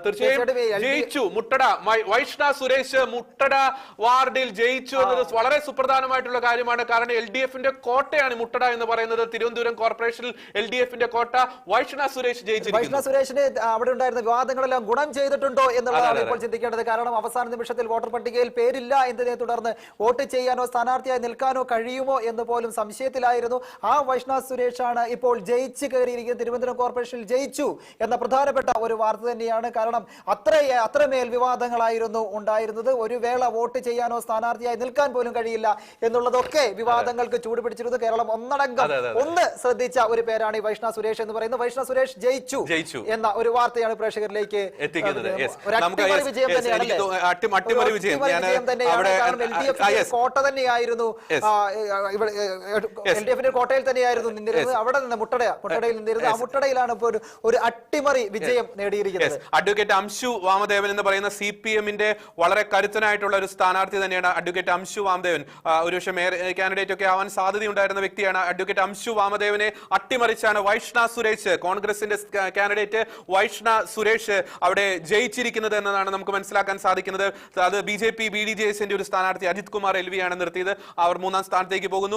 തീർച്ചയായും ജയിച്ചു. മുട്ടട വൈഷ്ണ സുരേഷ് മുട്ടട വാർഡിൽ ജയിച്ചു എന്നത് വളരെ സുപ്രധാനമായിട്ടുള്ള കാര്യമാണ്. കാരണം LDFന്റെ കോട്ടയാണ് മുട്ടട എന്ന് പറയുന്നത്. തിരുവനന്തപുരം കോർപ്പറേഷനിൽ LDFന്റെ കോട്ട. വൈഷ്ണ സുരേഷ് ജയിച്ചു. വൈഷ്ണ സുരേഷിന് അവിടെ ഉണ്ടായിരുന്ന വിവാദങ്ങളെല്ലാം ഗുണം ചെയ്തിട്ടുണ്ടോ എന്നുള്ളതാണ് ഇപ്പോൾ ചിന്തിക്കേണ്ടത്. കാരണം അവസാന നിമിഷത്തിൽ വോട്ടർ പട്ടികയിൽ പേരില്ല എന്നതിനെ തുടർന്ന് വോട്ട് ചെയ്യാനോ സ്ഥാനാർത്ഥിയായി നിൽക്കാനോ കഴിയുമോ എന്ന് പോലും സംശയത്തിലായിരുന്നു. ആ വൈഷ്ണ സുരേഷാണ് ഇപ്പോൾ ജയിച്ചു കയറിയിരിക്കുന്നത്. തിരുവനന്തപുരം കോർപ്പറേഷനിൽ ജയിച്ചു എന്ന പ്രധാനപ്പെട്ട ഒരു വാർത്ത തന്നെയാണ്. കാരണം അത്രമേൽ വിവാദങ്ങളായിരുന്നു ഉണ്ടായിരുന്നത്. ഒരു വേള വോട്ട് ചെയ്യാനോ സ്ഥാനാർത്ഥിയായി നിൽക്കാൻ പോലും കഴിയില്ല എന്നുള്ളതൊക്കെ വിവാദങ്ങൾക്ക് ചൂടുപിടിച്ചിരുന്നു. കേരളം ഒന്ന് ശ്രദ്ധിച്ച ഒരു പേരാണ് ഈ വൈഷ്ണ സുരേഷ് എന്ന് പറയുന്നത്. വൈഷ്ണ സുരേഷ് ജയിച്ചു എന്ന ഒരു വാർത്തയാണ് പ്രേക്ഷകരിലേക്ക് എത്തിക്കുന്നത്. വിജയം തന്നെയാണ്. കോട്ട തന്നെയായിരുന്നു, LDFന്റെ കോട്ടയിൽ തന്നെയായിരുന്നു നിന്നിരുന്നത്. അവിടെ നിന്ന് മുട്ടടയിൽ നിന്നിരുന്നത്. ആ മുട്ടടയിലാണ് ഇപ്പോൾ ഒരു അട്ടിമറി വിജയം നേടിയിരിക്കുന്നത്. അഡ്വക്കേറ്റ് അംശു വാമദേവൻ എന്ന് പറയുന്ന CPMന്റെ വളരെ കരുത്തനായിട്ടുള്ള ഒരു സ്ഥാനാർത്ഥി തന്നെയാണ് അഡ്വക്കേറ്റ് അംശു വാമദേവൻ. ഒരുപക്ഷെ മേയർ കാൻഡിഡേറ്റ് ഒക്കെ ആവാൻ സാധ്യതയുണ്ടായിരുന്ന വ്യക്തിയാണ്. അഡ്വക്കേറ്റ് അംശു വാമദേവനെ അട്ടിമറിച്ചാണ് വൈഷ്ണ സുരേഷ്, കോൺഗ്രസിന്റെ കാൻഡിഡേറ്റ് വൈഷ്ണ സുരേഷ് അവിടെ ജയിച്ചിരിക്കുന്നത് എന്നതാണ് നമുക്ക് മനസ്സിലാക്കാൻ സാധിക്കുന്നത്. അത് BJP BDJSന്റെ ഒരു സ്ഥാനാർത്ഥി അജിത് കുമാർ LV ആണ് നിർത്തിയത്. അവർ 3ാം സ്ഥാനത്തേക്ക് പോകുന്നു.